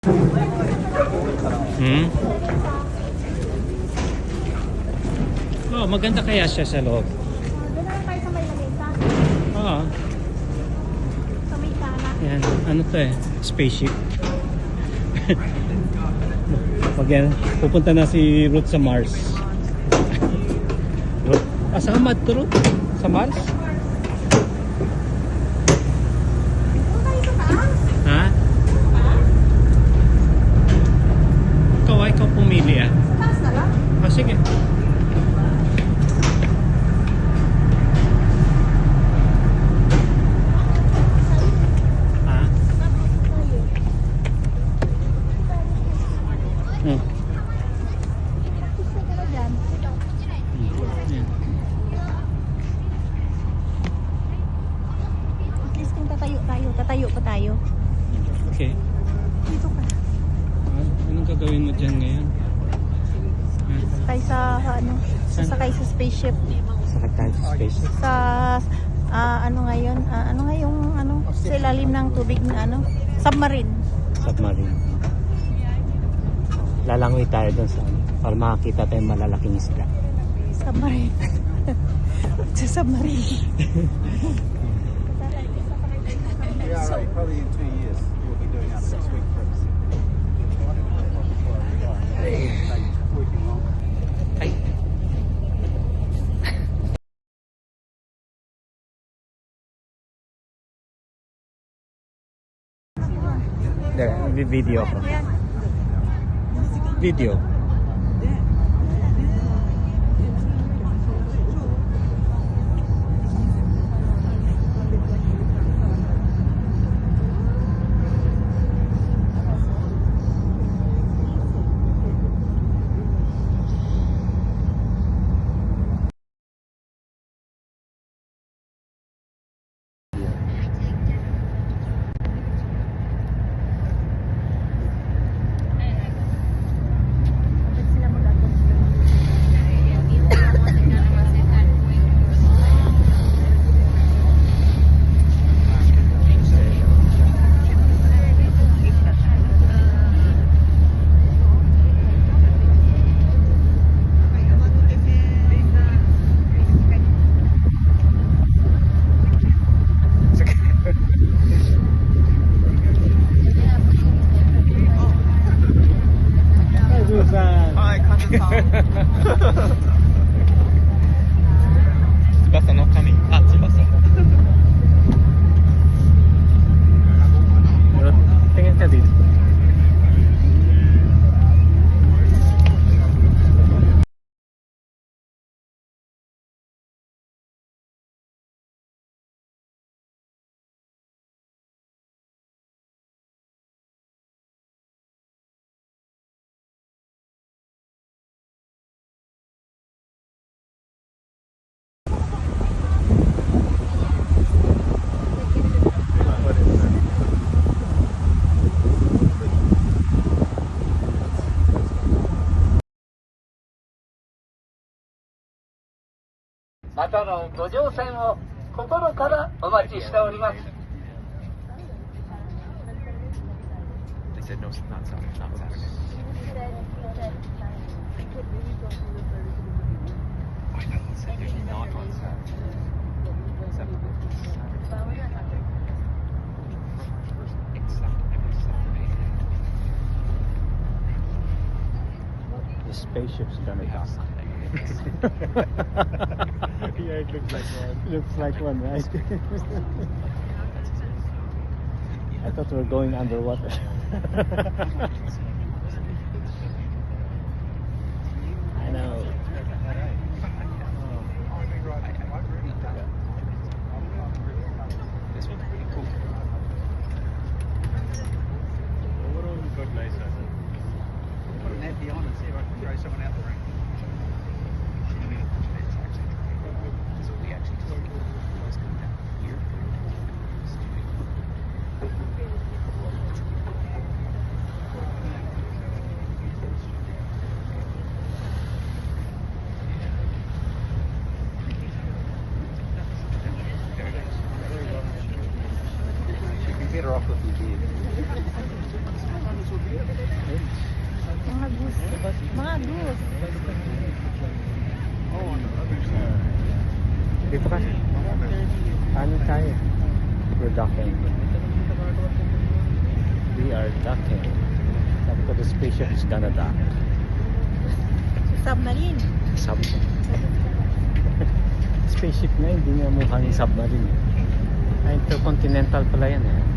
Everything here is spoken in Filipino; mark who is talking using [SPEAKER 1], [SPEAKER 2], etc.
[SPEAKER 1] Hmm? Oh, maganda kaya siya sa loob.
[SPEAKER 2] Doon na lang tayo sa may lamesa.
[SPEAKER 1] Oo.
[SPEAKER 2] Sa may sala.
[SPEAKER 1] Yan. Ano to eh? Spaceship. Pag yan, pupunta na si Ruth sa Mars. Ruth? Asama to Ruth? Sa Mars?
[SPEAKER 2] Doon tayo sa taas.
[SPEAKER 1] Ha? Ikaw pumili ah.
[SPEAKER 2] Sa taas na lang.
[SPEAKER 1] Ah, sige. Ha? Hmm.
[SPEAKER 2] Gusto ko na dyan.
[SPEAKER 1] Yan.
[SPEAKER 2] At least kung tatayo pa tayo.
[SPEAKER 1] Okay.
[SPEAKER 2] Dito ka.
[SPEAKER 1] Anong gagawin mo dyan ngayon?
[SPEAKER 2] Sakay sa ano, sasakay sa spaceship.
[SPEAKER 1] Sakit tayo sa space.
[SPEAKER 2] Sa ano ngayon, ano nga yung ano, sa ilalim ng tubig na ano, submarine.
[SPEAKER 1] Submarine. Lalangoy tayo doon sa para makakita tayong malalaking isla.
[SPEAKER 2] Submarine. Sa submarine.
[SPEAKER 3] Yeah, right. Probably in 2 years we'll be doing our 6-week trips. Working on.
[SPEAKER 1] There, video ko. Video.
[SPEAKER 3] Hi, Kansan. Tsubasa no kami. Ah, Tsubasa.
[SPEAKER 1] Tingin ka dito.
[SPEAKER 4] またのご乗船を心からお待ちしております。
[SPEAKER 3] They said no, not south, not south. I know, it said there's not on south. Except
[SPEAKER 1] The spaceship's gonna
[SPEAKER 3] have
[SPEAKER 1] dock.
[SPEAKER 3] something.
[SPEAKER 1] Yeah, it looks like one. Looks like one, right? I thought we were going underwater. I know.
[SPEAKER 3] This one's pretty cool. Overall, it looked nice. Put an empty on and see if I can throw someone out the ring. So we actually just let's go down here.
[SPEAKER 1] Dito ka. Ano tayo? We're docking. We are docking. Sabi ko, the spaceship is gonna dock.
[SPEAKER 2] Submarine.
[SPEAKER 1] Spaceship na, hindi nga mukhang submarine. Intercontinental pala yan eh.